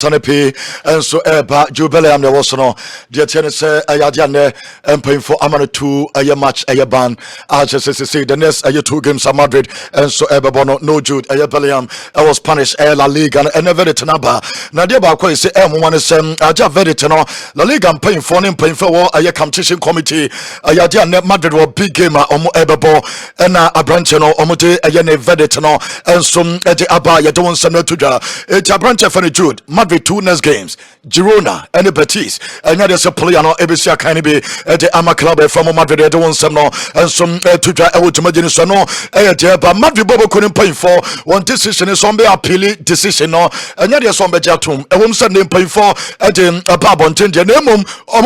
Sanepi and so Bellingham there was no dear tennis ayadiane and paying for Amanu a match a ban as say the next 2 games at Madrid and so Bono no Jude a Bellingham was punished La Liga and never the Tanaba Nadia Bakwa say M1 is Aja Veritano La Liga paying for a competition committee ayadiane Madrid was big game omo Ebebo and a branchano omote a yene Veritano and some Eddie Abba you don't send to it's a branch for Jude Madrid 2 next games Girona and Betis and there's a play no ABC kind be the Ama club from Madrid they don't some no and some to try to imagine so no but Madrid Bobo couldn't pay for one decision is on the appeal decision no and there's some bejatum and one send pay for the Babon change name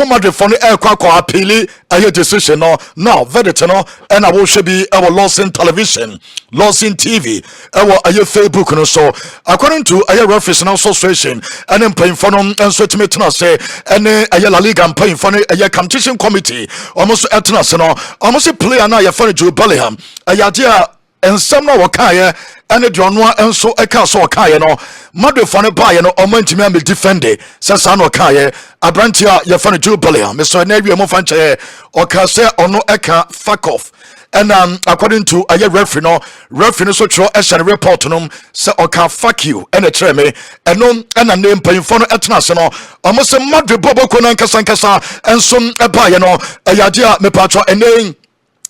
Madrid for the air appeal a decision no now Vedetano and I will should be our Lawson television Lawson TV our Facebook no so according to a reference now association and then paying for them and so to me to say and a La Liga and paying for a competition committee almost at us no almost a player now you're funny to Bellingham a yadia and some no wakaya and a John and so a castle kaya no Madrid for a buy no or meant to me defend it Sasano kaya a branchia you're funny to Bellingham Mr. Navy Mofanche or Kase or no eka fuck off. And according to a referee so true as a report on say okay fuck you and a treme and no and a name paying for international almost a Madrid Bobo Konan Kasankasa and some a no a yadia me patro and name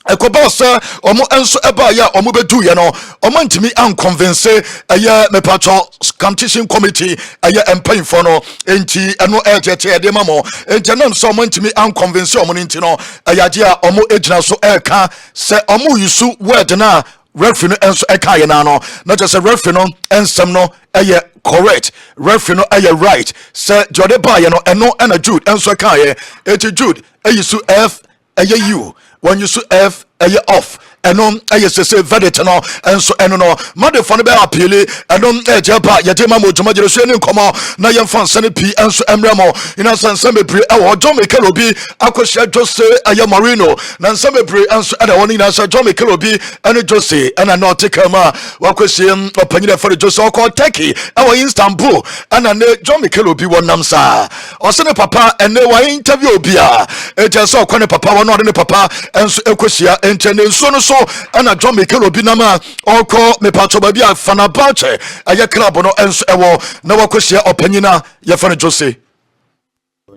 Ekobasa omo enso eba ya omo bedu ye no omo ntimi an convince eye me patro competition committee eye employing for no enti eno ejete de mamo enti no so omo ntimi an convince omo nti no ayaje a omo ejina so eka se omo yusu word na referee enso eka ye na no not just a referee no ensem no eye correct referee no eye right se jode ba ye no eno na Jude enso eka ye eti Jude eyisu F eye U when you see F off and on say verdict no and so and no mother for the appeal and on japa yetema mojuma jerusalem come na yem fan sene p and so emremo in asan sembebre e John Mikel-Obi akosia Jose Mourinho na sembebre and so ada woni na so John Mikel-Obi and Jose and na take ma wakosia opanyina for Jose ko Turkey e Istanbul and na John Mikel-Obi wonam sa o se ne papa and wa interview obia e just so kwone papa won ne papa and so ekosia entene so no so and John Mikel-Obi nama oko me patro ba bia Fenerbahce aye club no enso ewo na wakosia opanyina ye fane Jose.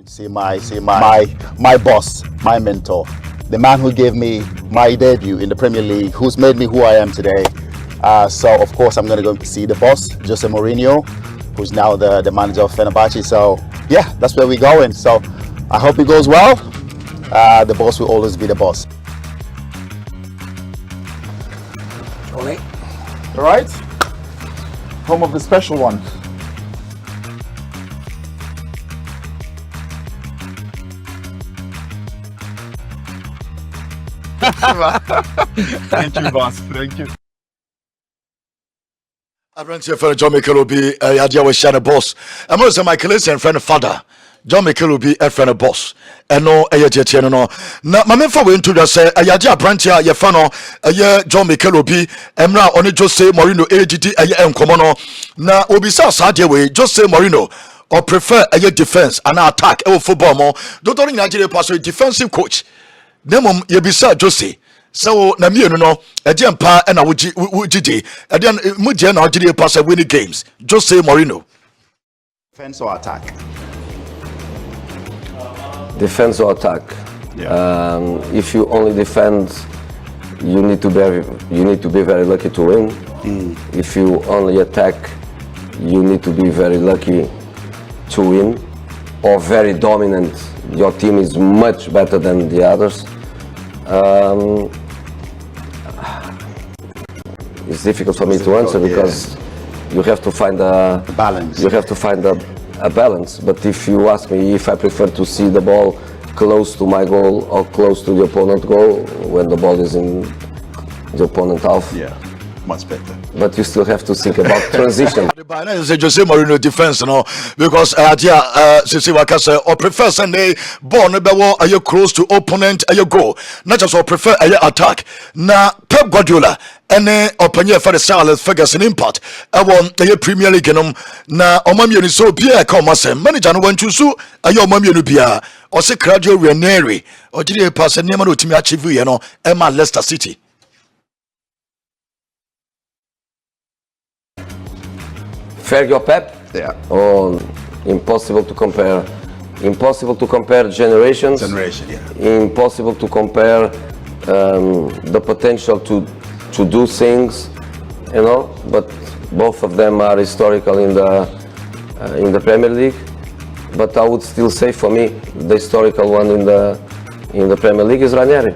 See my boss, my mentor, the man who gave me my debut in the Premier League, who's made me who I am today. So of course I'm going to go see the boss, Jose Mourinho, who's now the manager of Fenerbahce. So yeah, that's where we're going. So I hope it goes well. The boss will always be the boss. All right, home of the special one. Thank you, boss. Thank you. I'm running for John Mikel-Obi. Idea was Shana boss. I'm also Michael and friend father. John Mikel-Obi a friend boss. And no ayati no. Na mame for we to say ayadi branchia ye fano John Mikel-Obi emra oni Jose Mourinho AGT aye enkomo no. Na obi sa de we Jose Mourinho or prefer a defense and attack e football mo. Don't only Nigeria pass a defensive coach. Nemom ye bisa Jose. So na mienu no eje mpa na wugidi eden muje na ogidi pass winning games Jose Mourinho. Defense or attack? Defense or attack. Yeah. If you only defend, you need to be very lucky to win. If you only attack, you need to be very lucky to win, or very dominant. Your team is much better than the others. It's difficult for me to answer because you have to find a balance. You have to find a balance. But if you ask me if I prefer to see the ball close to my goal or close to the opponent goal when the ball is in the opponent half, yeah, much better. but you still have to think about transition. The Jose Mourinho defense, because Sisi Wakasa or prefer Sunday born are you close to opponent you go, not just or prefer attack. Na Pep Guardiola and opinion for the Charles Ferguson impact. I want the Premier League na Omamioni so Pierre Comasem manager no want to sue a yo Mamionu Bia or say Claudio Ranieri or did you pass a name to me achieve Emma Leicester City. Fergie or Pep? Yeah. Oh, impossible to compare. Impossible to compare generations. Generation, yeah. Impossible to compare the potential to do things, But both of them are historical in the Premier League. But I would still say, for me, the historical one in the Premier League is Ranieri.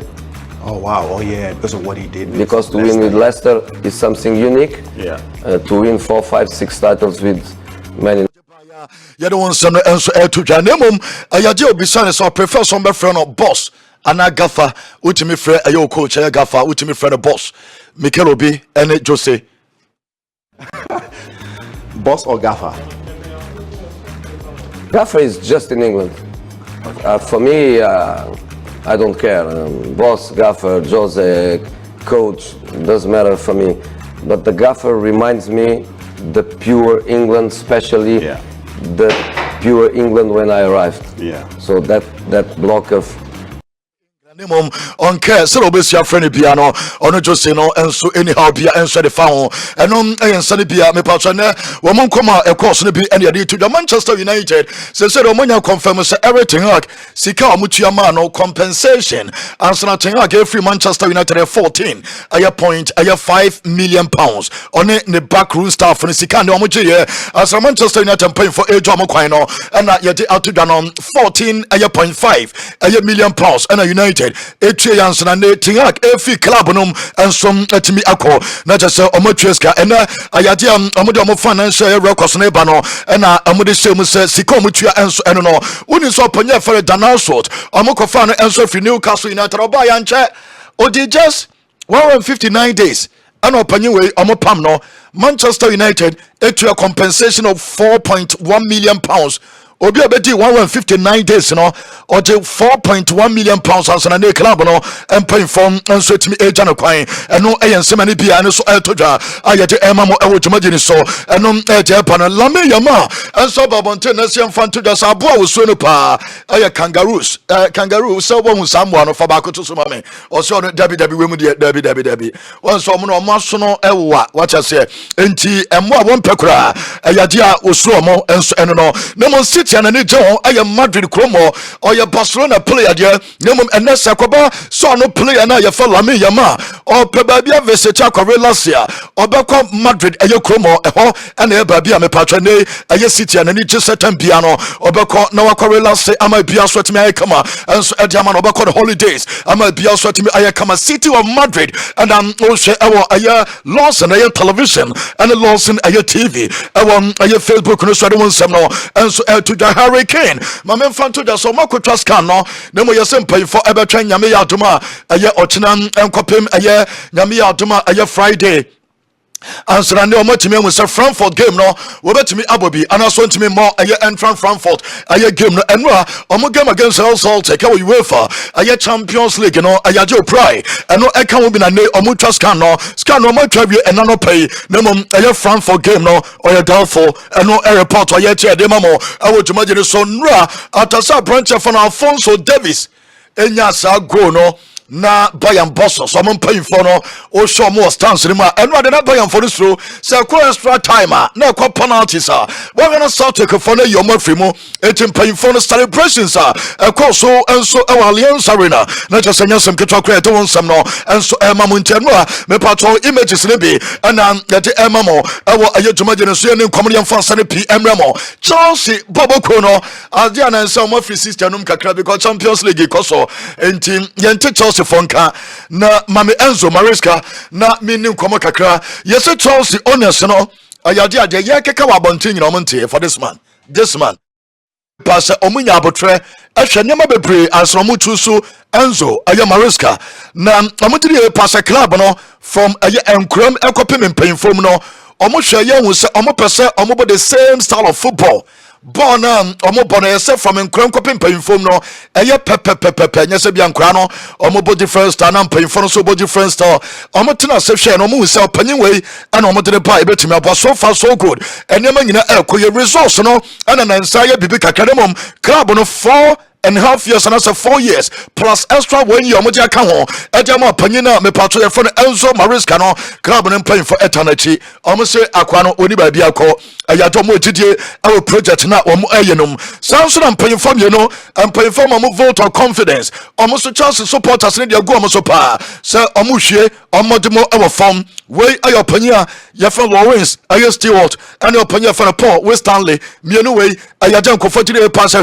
Oh wow! Oh yeah, because of what he did. Because to win with Leicester is something unique. Yeah. To win 4, 5, 6 titles with many. You don't want some answer to Janimum. I do be son, so I prefer some friend or boss. And I gaffer, ultimate friend, a coach, a gaffer, ultimate friend, a boss. Mikel Obi and Jose. Boss or gaffer? Gaffer is just in England. For me, I don't care. Boss, gaffer, Jose, coach, doesn't matter for me. But the gaffer reminds me the pure England, especially the pure England when I arrived. Yeah. So that block of on care so obesi your friend piano ono just and so anyhow bia and so the found and on and sunny bia me patron woman come out a course no be any to the Manchester United say omonya confirm say everything like sika omutua man no compensation and so nothing like free Manchester United 14 a point a 5 million pounds on the back room staff for sika no omuche as Manchester United paying for age omokwan no and yet out to down on 14 a 0.5 a million pounds and a United etwe yansana ne tiak efi club nom ensom atimi akọ na just omotweska ena ayade omode omo financial records na ba no na omode shemu se sika omotua enso eno no woni so opanya for Danasort omokofa no enso fi Newcastle United oba ya nche odi just 159 days and opanya we omopam no Manchester United etwe compensation of 4.1 million pounds obi obedi 159 days no or 4.1 million pounds as na club no empay from enso timi agent kwan eno eyensema bia ne so etoja ayede emamo ewo dwumagini so eno eje pa no lame yama enso babonte na siam fanto da sabo wo so no pa aye kangaroos so bo hu samwa no fa ba koto so mame o so no dabi we mu de dabi won so mo no maso no ewa wacha se enti emo a won pekura ayade a osuo mo enso eno no na mo and a John, I am Madrid Chromo, or your Barcelona player, dear, Nemum and Nessacoba, so no player now, your fellow me, Yama, or Pebabia Veseta Corelasia, or Bacom Madrid, a your Chromo, and a Babia me patrone, a your city and a niche certain piano, or Bacom Noah Corelasi, I might be a sweat me, I come, and so at Yaman or holidays, I might be a sweat me, I come a city of Madrid, and I'm also a Lawson, a television, and a Lawson, a TV, I want a Facebook, and so I don't some no, and so to the Hurricane. My men fan to the so mako trust can no mo yesem pay for ebetwen nyame ya adoma aye ochina enkopem aye nyame ya adoma aye Friday answer and omotimi we say Frankfurt game no we betimi abobi and so ntimi more aye entran Frankfurt aye game no enwa omo game against El Celtic how UEFA aye Champions League no aye jo pry eno e kan wo bi na ne omo trust can no mo travel and no pay na mom aye Frankfurt game no oye doubtful eno e report aye tie de mamo awo tumagene so nra atasa branch for Alfonso Davies enya sa go no na Bayern boss so mo pay for no o show more stance ni ma eno ade na Bayern for so say ko extra timer na ko penalties we gonna start take for no your free mo etim pay for no celebrations e ko so enso e Allianz Arena na just anya some ketwa kra to won some no enso e ma mo ntenu me patron images ni bi na yete e ma mo e wo ayetuma je so ne nkomre mfansa ne PM remo Chelsea bobo ko no ade na enso mo free system num kakra because Champions League ko so enti yente Chelsea fonka na mame Enzo Maresca na minin komo kakra yese Chelsea owners no ayade ade ye keka wa bontin nyina omonte for this man pass omunya abotre ehwe nyama bebre ansromu chusu Enzo Mariska na omudiri pass club no from enkram ekopem mpanyfom no omo hwe ye hu se omo pese omo bo the same style of football born omo born yourself from enkram kopem mpanyfom no pepe nyese bia nkra no omo bo different style na mpanyfom no so bo different style omo tena se hwe no omo hu se opanyin wei ana omo de pa ebetumi abo so far so good enema nyina ekoye resource no ana nansa ye bibi kakademom club no 4.5 years and also 4 years plus extra 1 year omoja ka ho ejama panyina me pato ye phone Enzo Mariska no club no paying for eternity omo se akwa no oni ba bia ko ayato mo gidie our project na omo ayenom sanso na paying for you know and paying for omo vote of confidence omo so chance supporters ne dia go omo so pa se omo hwie omo demo our form we ayo panyia ye phone Lawrence ayo Stewart and your panyia for Paul we Stanley mienu we ayajan ko 40 pass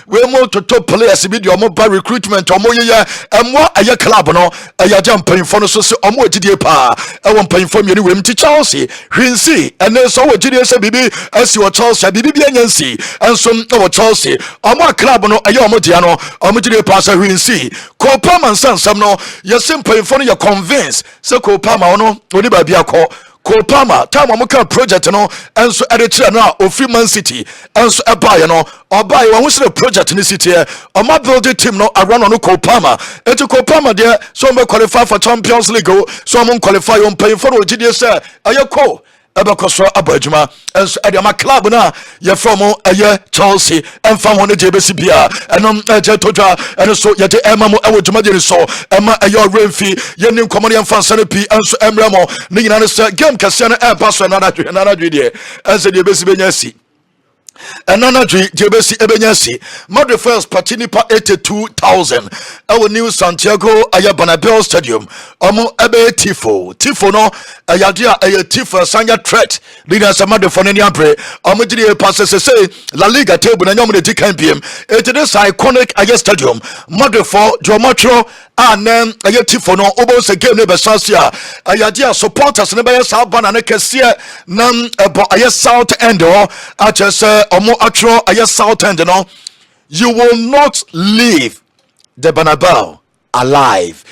we mo to players bi di omo ba recruitment omo ye emwa aye club no ayaja mpanyfo no so se omo agidie pa ewo mpanyfo mieni wem ti Chelsea hwinsi ene so wo agidie se bibi asi wo Chelsea bibi bi anyansi enso wo Chelsea omo club no aye omo dia no omo agidie pa se hwinsi ko pa man sansam no ye mpanyfo no ye convince se ko pa ma no oni ba bia ko Kopama time amuka project no enso editor na ofi Man City enso ebaye no obaye won se project ni city e o build team no around no Kopama eti Kopama de so me qualify for Champions League so mo qualify on pay for ogide say ayeko ebekoso abadjuma enso ediama club na ye from aye Chelsea emfa ho ne je besi bia enom eje todwa eno so ye de ema mo ewodjuma je so ema aye renfi ye nim komone emfa nsane pi enso emremo ne nyina ne se game kase na eba so na dwe de enso de besi benya si enana jebesi ebenyasi Madrid first patini pa 82,000 our new Santiago Bernabeu stadium omo ebe tifo no ayadia tifo sanya threat leader Madrid for any abre omo gidi passes say La Liga table na nyom de campaign it is iconic stadium Madrid for geometro and then tifo no obo se game ne be sasia ayadia supporters ne be sa bana ne kese nam ebo south end o achese omo atro south end no you will not leave the Bernabeu alive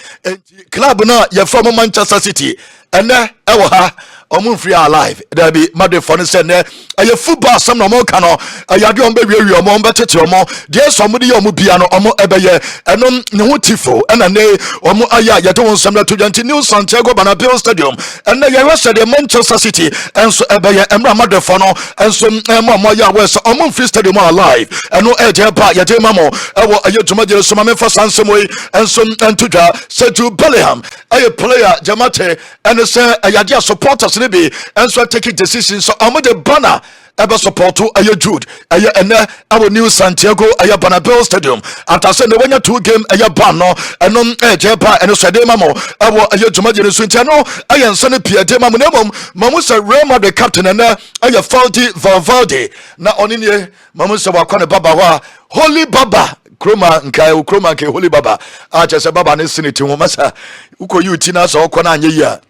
club na ye from Manchester City and ewo ha omo free alive there be Madrid for say ne aye football some no mo ka no ayade on be wiwi omo betete omo dey somebody omo bia no omo ebeye enom ne ho tifo na ne omo aya yade won some to janti new Santiago Bernabeu stadium and ye rest the Manchester City enso ebeye emra Madrid for no enso mo ya west omo free stadium alive eno eje pa yade mamo ewo aye tumaje so ma me for sansemo enso entudwa Seju Bellingham aye player jamate and say ayade supporters be and so taking decisions so I'm the banner ever support to Jude our new Santiago Bernabeu stadium after send the winner 2 game banner and non ejepa and so de mamo our jumaje so ntano ayan sene pia de mamo nemom mamusa Roma the captain and Valverde na onine mamusa wakwane baba wa Holy Baba kroma nke Holy Baba achese baba ne siniti ho masa uko yuti na so okona anye ya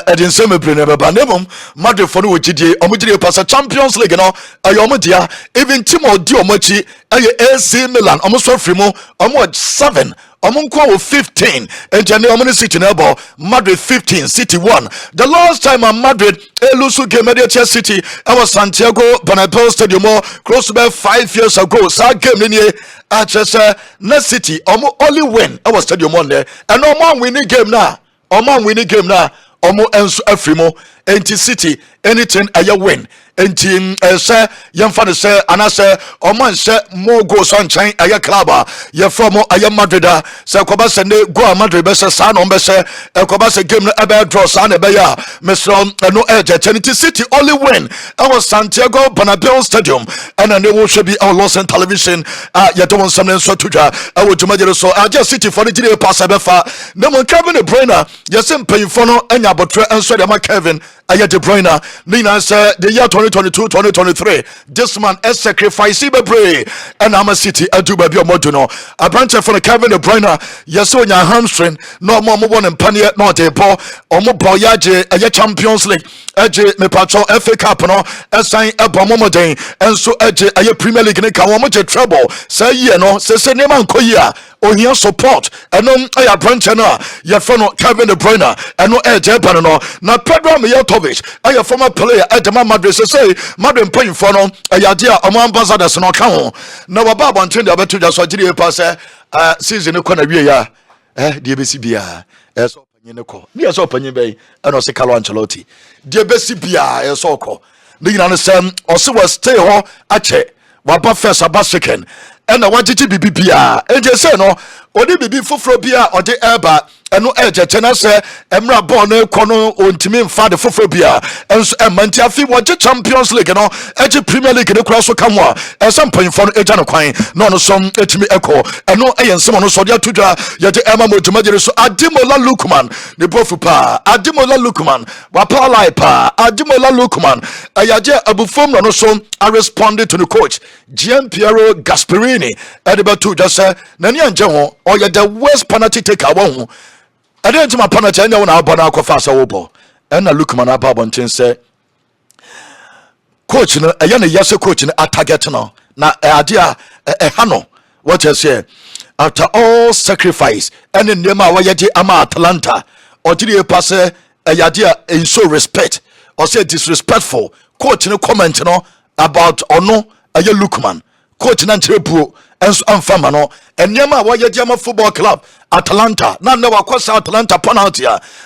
edin seme brene baba nemom Madrid for no gidie omugidie pass Champions League no ayomo dia even team odi omochi AC Milan omo so frimo omo 7 omunko 15 and Germany City nebo Madrid 15 City 1 the last time Madrid elusu game at City our Santiago Bernabeu stadium close to about 5 years ago sa game ni achese na City only win our stadium on there and no man winning game na omo enso afrimo enti City anything win enti say yemfa ne say anase omo nse mo go so nchan club ye from Madrid say koba se ne go Madrid be say sa no be say koba se game no ebe draw sa na be ya mesro no eternity City only win our Santiago Bernabeu stadium and they will should be our Lawson television ye don't some so tudwa our tumajere so just City for the gire pass befa no mo Kevin De Bruyne yes pay for no anya botre enso de ma Kevin De Bruyne nina say the year 2022-2023 this man is sacrifice bebre and I'm a City adu baby omoduno a branch for Kevin De Bruyne yes onya hamstring no more one and panier no de bo omo boyaje Champions League eje me patro FA Cup no esan ebomomoden enso eje aye Premier League ne ka wo mo je treble say ye no se ne man koyi a ohia support enom aya branch na ye fo no Kevin De Bruyne eno eje ban no na Pedro Mijatovic aya former player Edema Madrid say Madrid paying for no aya dia omo ambassadors no ka ho na waba abonten de abeto so gire pa say season ko na wie ya de besi bia so panyin ko ne so panyin bɛn eno se Carlo Ancelotti de besi bia so ko ne nyina no sem o se was stay ho ache waba first aba second ena wagiti bibi bia eje se no odi bibi foforo bia odi eba eno eje chena se emra ball no ekono ontimi mfa de foforo bia enso emanti afi wage Champions League no eje Premier League de kura so ka ho a esam panfo no eja no kwan no no som etimi eko eno eyensem no so de atudwa yede ema modumagere so Ademola Lookman ne bofu pa Ademola Lookman wa pa live pa Ademola Lookman ayaje abufom no so I responded to the coach Gianpiero Gasperini edebatu just say nani anje ho or the worst penalty taker won I didn't my penalty anya won abona akofa asa wo bo and na Lookman ababonten say coach no eya ne yase coach no target no na ade a hano what you say after all sacrifice and in them wa yede ama Atalanta or did you pass ade in so respect or say disrespectful coach no comment no about ono aya Lookman coach na ncherepuo enso amfama no enyema wa yediama football club Atalanta na na wakosa Atalanta penalty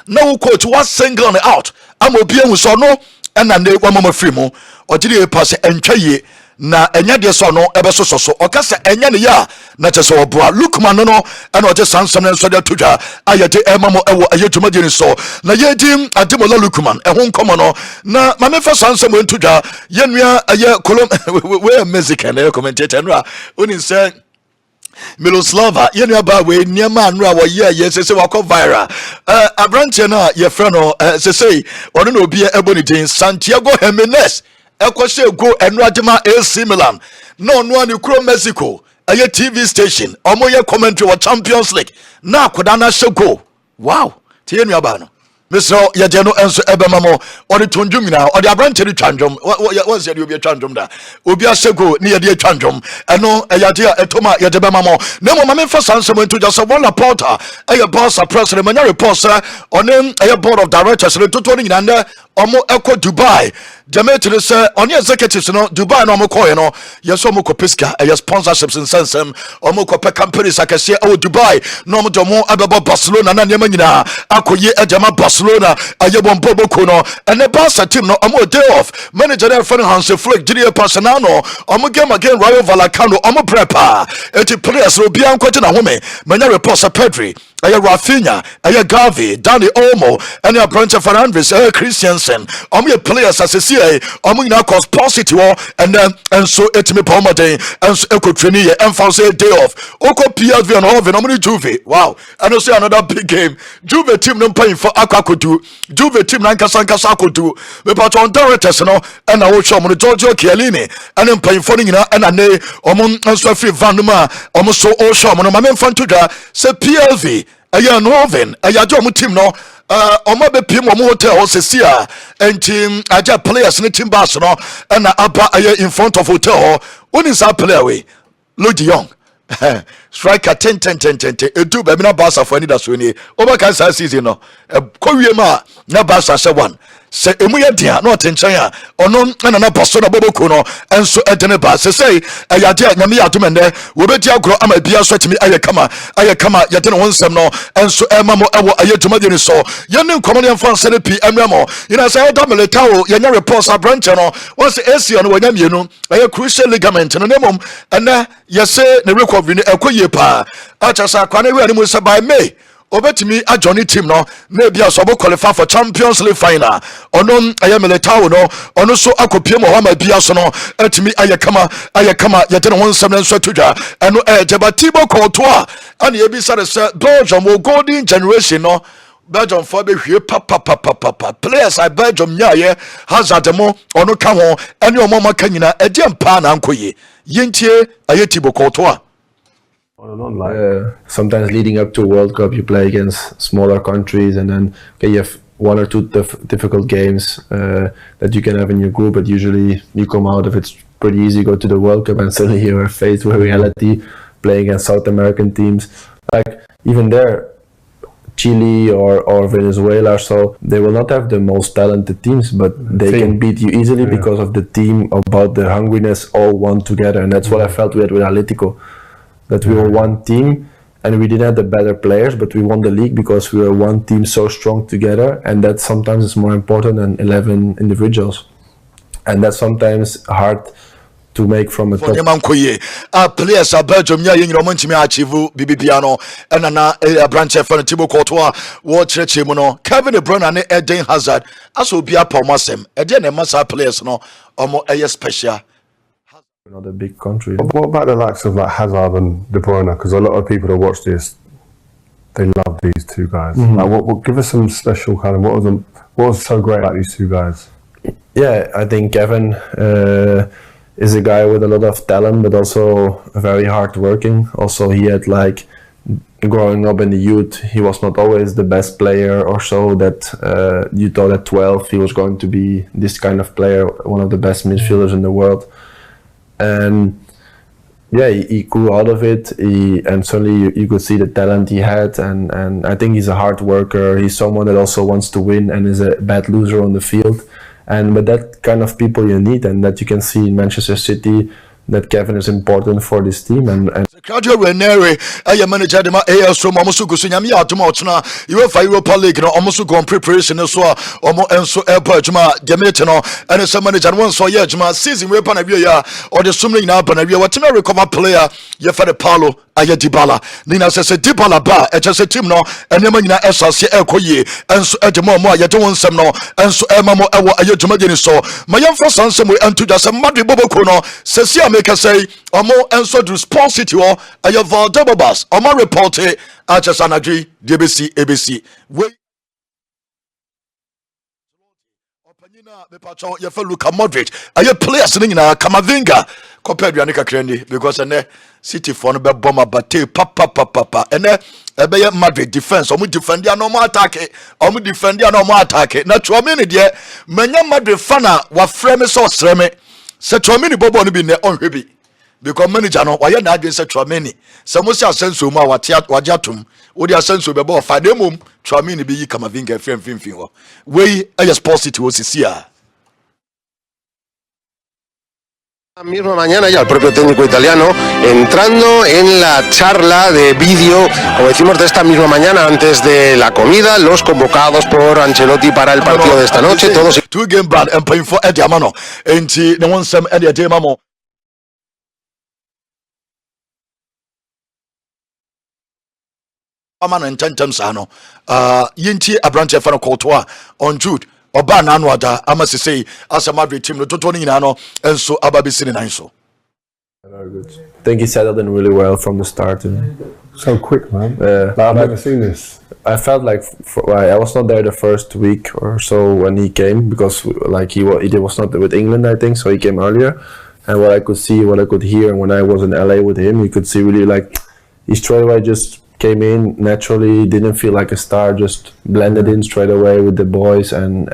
na wo coach was single on out ama obi enwu so no na ne wa mama free mu ogire pass entwaye na enya de so no ebe so okasa enya ne ya na chese oboa Lookman no na oje sansam ne so de todwa ayede emamo ewo ayetuma de so na yedim Ademola Lookman ehun nkomo no na mame fa sansam entodwa yenua aye kolom we Mexican na commentator no oni say Miloslava yenua ba we niema anu a wo ye sese wako viral abrante na ye frɛ no sese ono na obi eboni din Santiago Jimenez ekose go enu adema AC Milan no no ani kuro Mexico aye TV station omo ye commentary wa Champions League na akoda na shego wow tie enu aba no Mr. Yajeno enso ebemamo odi tonjumina odi abrante di twandwom won se di obi twandwom da obi asego ni ye di twandwom eno eyade etoma yede bemamo na mo mame fa sansem into just one reporter eye boss president manya report onem eye board of directors le toto ni nyina na omo eko Dubai Jametri say on executives no Dubai no omo koye no yeso omo kopiska eye sponsorships in sensem omo kope companies akese o Dubai no omo domo abebo Barcelona na nyema nyina akoye ejama Barcelona ayebon boboko no and the Barca team no omo day off manager there friend Hans Flick Didier Passanano omo game again Rayo Vallecano omo prepare eti players obi ankoje na home manya report sa Pedri aya Rafinha aya Gavi Dani Olmo and ya branch Fernandes aya Christensen omo players asesi omo ina cause positive and so etimi pomoden and so ekotreni ye emphasize say day off oko PSV and oven omo Juve wow and say another big game Juve team no paying for akwakodu Juve team na nkasa akodu we part on directors no and na wo show omo Giorgio Chiellini and paying for nyina and ne omo nso free vanuma omo so o show omo no mame mfantodwa say PSV aya no oven aya jo omo team no omo be pim omo hotel osesi a enti aja players ne team bass no na aba aya in front of hotel oni sa player we Lodi Young striker 10 edu be na Barca for any that so ni over kan sa season no ko wie ma na Barca se one se emu ye dia na otenchan a ono na boso na boboko no enso edene ba se sei ayade nyame ya domende wo beti agro ama bia so timi ayekama yede no wonsem no enso emamo ewo ayeduma de ni so yene nkomone mfa nsene pi emremo ina say oda militao yenya reports abranche no once AC no wanya mienu aye crucial ligament no nemom ene yese ne recovery ne ekoye pa acha sa kwane wi ani mu se by May obetimi a Johnny team no na bia so bo qualify for Champions League final ono aya militao no ono so akopie mo hama bia so no etimi ayekama yete no wonsem na so tudwa eno ejeba tibo kotoa ani ebi sare se Belgium wo golden generation no Belgium for be hwie pa players I Belgium nyaye Hazard mo ono ka ho ene omo maka nyina ede mpa na ankoye yentie ayetibo kotoa. Sometimes leading up to World Cup, you play against smaller countries, and then you have one or two difficult games that you can have in your group, but usually you come out of it pretty easy, go to the World Cup, and suddenly you are faced with reality, playing against South American teams. Like even there, Chile or Venezuela, so they will not have the most talented teams, but they can beat you easily because of the team, about the hungriness, all one together. And that's what I felt we had with Atletico, that we were one team and we didn't have the better players, but we won the league because we were one team so strong together, and that sometimes is more important than 11 individuals. And that's sometimes hard to make from a top. Players are Belgium, yeah, you know, Montimi achieve BBPano, and a branch of Thibaut Courtois, watch Chimono, Kevin De Bruyne, and Eden Hazard, as will be a Pomasem, again, a massa players, no, or more a special. Another big country. What about the likes of like Hazard and De Bruyne? Because a lot of people that watch this, they love these two guys. Like, what give us some special kind of what was so great about these two guys? Yeah, I think Kevin is a guy with a lot of talent, but also very hard working. Also, he had like growing up in the youth, he was not always the best player or so. That you thought at 12 he was going to be this kind of player, one of the best midfielders in the world. And yeah, he grew out of it. And suddenly you could see the talent he had. And I think he's a hard worker. He's someone that also wants to win and is a bad loser on the field. But that kind of people you need, and that you can see in Manchester City, that Kevin is important for this team. And Claudio Ranieri, I manager the AS from Omosuku Sunyami Atomotna, UEFA Europa League, no Omosuku on preparation as well, Omo Enso Airport Juma, Demetano, and as a manager once for Yajma, season weapon of year, or the swimming now, Panavia, what to recover player, Yefade Paulo, Aya Dybala, Nina says a Dybala bar, et as a team no, and Yamina Esas, Ekoye, and so at the moment, Yadon Semno, and so Emamo Awa Ayajumagini so, my young first son, some way, and to just a Madrid Bobokono, says make us say, Omo and so responsibility or a Valdebabas, Omo report it, Archers Anagri, DBC, ABC. Wait. Your fellow Luka Modric, are you players in Kamavinga compared to Yanika Krendi because and City for no bomber but papa and a Madrid defense or we defend their normal attack or we defend their normal attack. Not to a minute yet, Manya Madrid fana wa frame so streme. Set to a mini bobo be ne on heavy because manager no why not doing set to a many. Some was your sense of wajatum, would your sense of a ball for them to a mini be Kamavinga frame finger. Way a positive was here. Misma mañana ya el propio técnico italiano entrando en la charla de vídeo, como decimos, de esta misma mañana antes de la comida, los convocados por Ancelotti para el partido de esta noche, todos. Two game bad and paying for Eddie Amano and the one some Eddie Mamo. Amano and 10 times ano Yinti a branch of Courtois on Jude. Oba na anwada amasi say as a Madrid team no totoni nano and so ababi sini nine so. Very good. I think he settled in really well from the start. So quick, man. I've never seen this. I felt like I was not there the first week or so when he came because like he was not with England, I think, so he came earlier. And what I could see, what I could hear, and when I was in LA with him, you could see really like he straight away just came in naturally, didn't feel like a star, just blended in straight away with the boys, and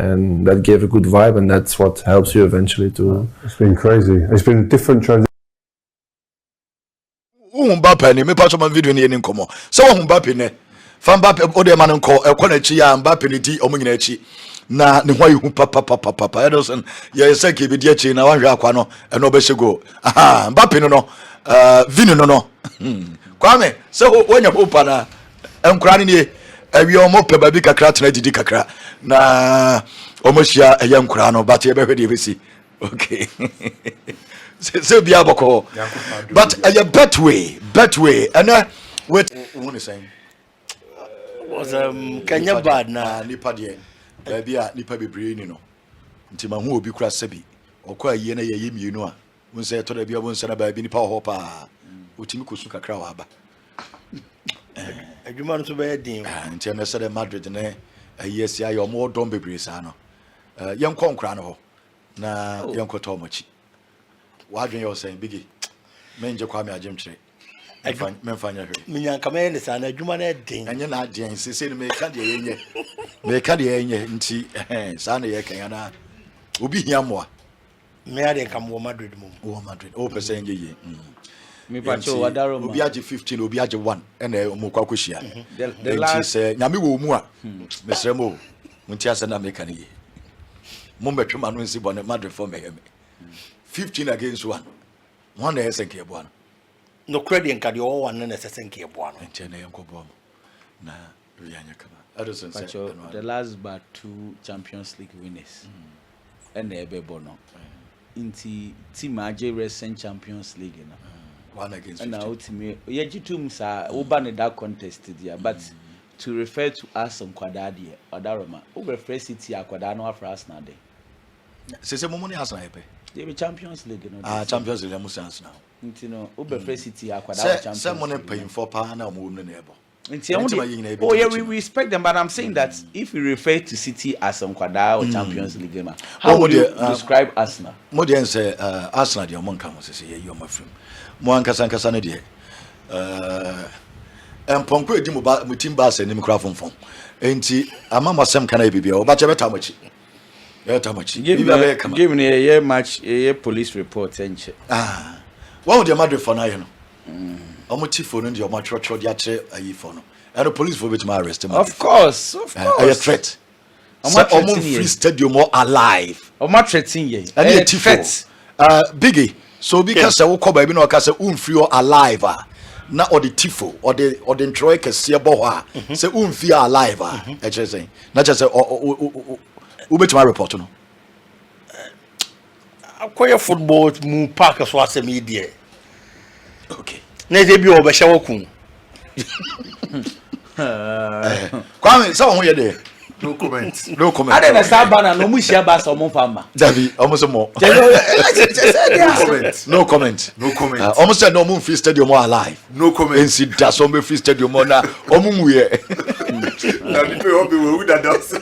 that gave a good vibe, and that's what helps you eventually to. It's been crazy. It's been different transitions. Mbappe ni me pacho man video ni nkomo. So Mbappe ne. Fa Mbappe o de man nko e kwa na chi ya Mbappe ni di omo nyina chi. Na ne hwa yu papa Ederson ye se ke bi di chi na wanhwe akwa no e no be shego. Aha Mbappe no Vini no. Kwame so wonya hopa na enkura ni awi omo pe ba bi kakra tena didi kakra na omo hia eye nkura no but ye be hwe de besi. Okay. So be aboko. But a bet way and what one is saying was Kenya bad na nipa de bia nipa bebre ni no nti ma hu obi kura sabi okwa ye na ye mienu a won say to da bia won say na ba bi nipa ho pa otimi kosu kakra wa aba adwuma no so be din nti na say the Madrid ne yes ya yo mo don bebre sa no yen konkra no ho na yen koto mochi wadwen you saying bigi menje kwa me agem kire memfanya hwe minyankama ne sa na adwuma na den enye na adien sese no meka de yenye meka de yenye nti sa na ye kan na obi hia moa me ade kam wo Madrid mum wo Madrid o pese enye ye me pacho wadaro obi age 15 obi age 1 ene mo kwa kwhia the last say nyame wo mu a mesrem o munti ase na meka ne ye mo metwema no nsi bone Madrid for me 15 against 1 one na esenke ebo ano no credit nka de o wan na sesenke ebo ano nti na yenkobo na yanya kama Addison said the last but 2 Champions League winners and ebebo no inti team aje recent Champions League no one against and now team ye gitum sa oba ne that contest there but to refer to us on kwada de odaroma over refer City akwada no afra Arsenal de sese mo ni Arsenal epe they be Champions League no Champions League mo sense now inti no over refer City akwada Champions se mo ne paying for pa na mo no na ebo oh yeah, we respect them, but I'm saying that if we refer to City as Nkwada or Champions League game, how would you describe Arsenal? More than say Arsenal, the among come say you're my friend. More ankasa ne de. Ponko edi mo team bass and microphone phone. Enti amama sem kana bibia obache beta machi. Beta machi. Give me a match, a police report enche. What would your Madrid for now, you know? Omo tifo no ndi omo choro dia kire ayi for no and the police for bit my arrest him of course a threat omo free stadium more alive omo threatening ye and a tifo biggie so because say wo ko ba bi no ka say unfree or alive na or the tifo or the ntroy kese bo ho a say unfree alive e kire say na kire say wo bit my report no akoye football mu park so asemi die okay na ze bi obehye wokun kwame say won ye dey No comment. no comment ade na sabana no mu hia ba so mo pamba Davi almost more no comment almost said no free stadium more alive No comment. and see that some free stadium more na omu muye Na bi pe obi wo that does.